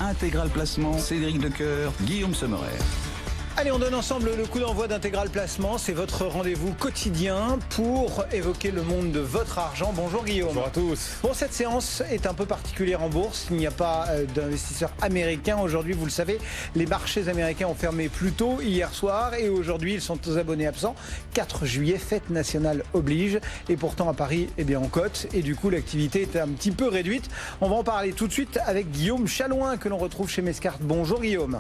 Intégral Placement, Cédric Decoeur, Guillaume Sommerer. Allez, on donne ensemble le coup d'envoi d'Intégral Placement. C'est votre rendez-vous quotidien pour évoquer le monde de votre argent. Bonjour Guillaume. Bonjour à tous. Bon, cette séance est un peu particulière en bourse. Il n'y a pas d'investisseurs américains. Aujourd'hui, vous le savez, les marchés américains ont fermé plus tôt hier soir et aujourd'hui, ils sont aux abonnés absents. 4 juillet, fête nationale oblige. Et pourtant, à Paris, eh bien, on cote. Et du coup, l'activité est un petit peu réduite. On va en parler tout de suite avec Guillaume Chalouin que l'on retrouve chez Mescart. Bonjour Guillaume.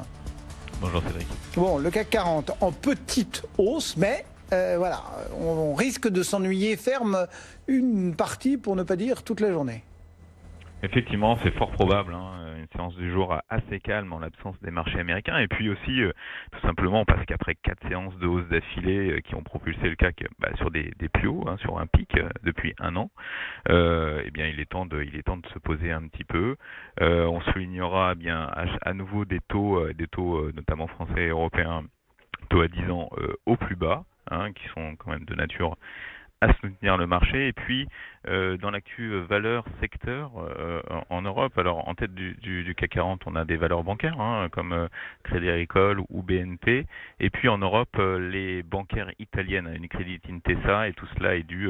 Bonjour Cédric. Bon, le CAC 40 en petite hausse, mais voilà, on risque de s'ennuyer ferme une partie, pour ne pas dire toute la journée. Effectivement, c'est fort probable, une séance du jour assez calme en l'absence des marchés américains. Et puis aussi, tout simplement, parce qu'après 4 séances de hausse d'affilée qui ont propulsé le CAC sur des plus hauts, sur un pic depuis un an, eh bien, il est temps de se poser un petit peu. On soulignera bien à nouveau des taux notamment français et européens, taux à 10 ans au plus bas, qui sont quand même de nature à soutenir le marché. Et puis dans l'actu valeur secteur en Europe, alors en tête du CAC 40 on a des valeurs bancaires comme Crédit Agricole ou BNP, et puis en Europe les bancaires italiennes, Unicredit, Intesa, et tout cela est dû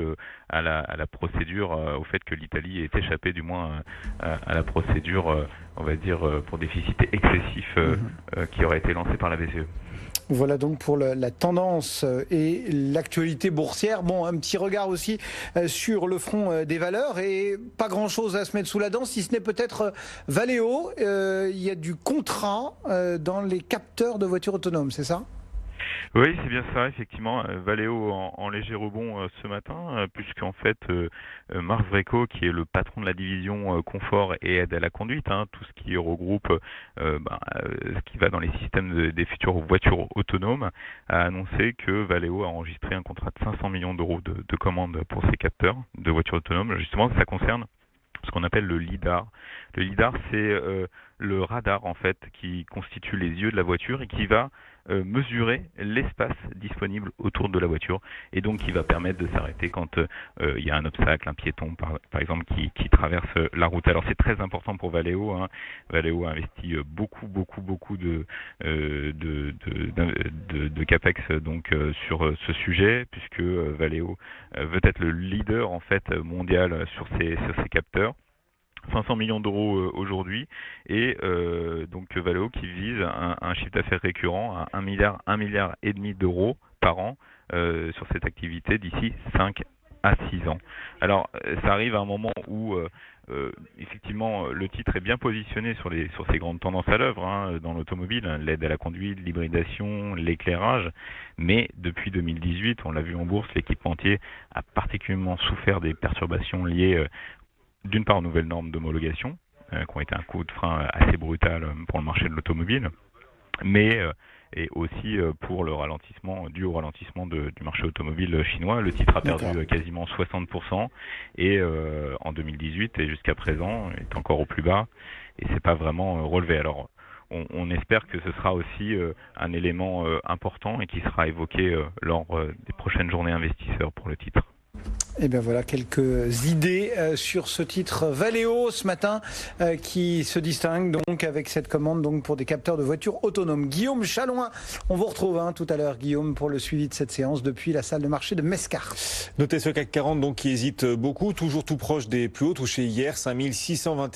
à la procédure, au fait que l'Italie ait échappé du moins à la procédure on va dire pour déficit excessif qui aurait été lancée par la BCE. Voilà donc pour la tendance et l'actualité boursière. Bon, un petit regard aussi sur le front des valeurs et pas grand-chose à se mettre sous la dent, si ce n'est peut-être Valeo. Il y a du contrat dans les capteurs de voitures autonomes, c'est ça ? Oui, c'est bien ça, effectivement. Valeo en léger rebond ce matin, puisqu'en fait, Marc Wreco, qui est le patron de la division confort et aide à la conduite, tout ce qui regroupe ce qui va dans les systèmes des futures voitures autonomes, a annoncé que Valeo a enregistré un contrat de 500 millions d'euros de commandes pour ses capteurs de voitures autonomes. Justement, ça concerne ce qu'on appelle le LiDAR. Le LiDAR, c'est le radar en fait qui constitue les yeux de la voiture et qui va mesurer l'espace disponible autour de la voiture, et donc qui va permettre de s'arrêter quand il y a un obstacle, un piéton par exemple qui traverse la route. Alors c'est très important pour Valeo. Valeo a investi beaucoup de capex donc sur ce sujet, puisque Valeo veut être le leader en fait mondial sur ces capteurs. 500 millions d'euros aujourd'hui, et donc Valeo qui vise un chiffre d'affaires récurrent à 1 milliard et demi d'euros par an sur cette activité d'ici 5 à 6 ans. Alors ça arrive à un moment où effectivement le titre est bien positionné sur ces grandes tendances à l'œuvre dans l'automobile, l'aide à la conduite, l'hybridation, l'éclairage, mais depuis 2018, on l'a vu en bourse, l'équipementier a particulièrement souffert des perturbations liées d'une part aux nouvelles normes d'homologation, qui ont été un coup de frein assez brutal pour le marché de l'automobile, mais et aussi pour le ralentissement, dû au ralentissement du marché automobile chinois. Le titre a perdu quasiment 60% et en 2018 et jusqu'à présent est encore au plus bas et c'est pas vraiment relevé. Alors on espère que ce sera aussi un élément important et qui sera évoqué lors des prochaines journées investisseurs pour le titre. Et bien voilà quelques idées sur ce titre Valeo ce matin qui se distingue donc avec cette commande donc pour des capteurs de voitures autonomes. Guillaume Chalouin, on vous retrouve tout à l'heure Guillaume pour le suivi de cette séance depuis la salle de marché de Mescart. Notez ce CAC 40 donc qui hésite beaucoup, toujours tout proche des plus hauts touchés hier, 5621.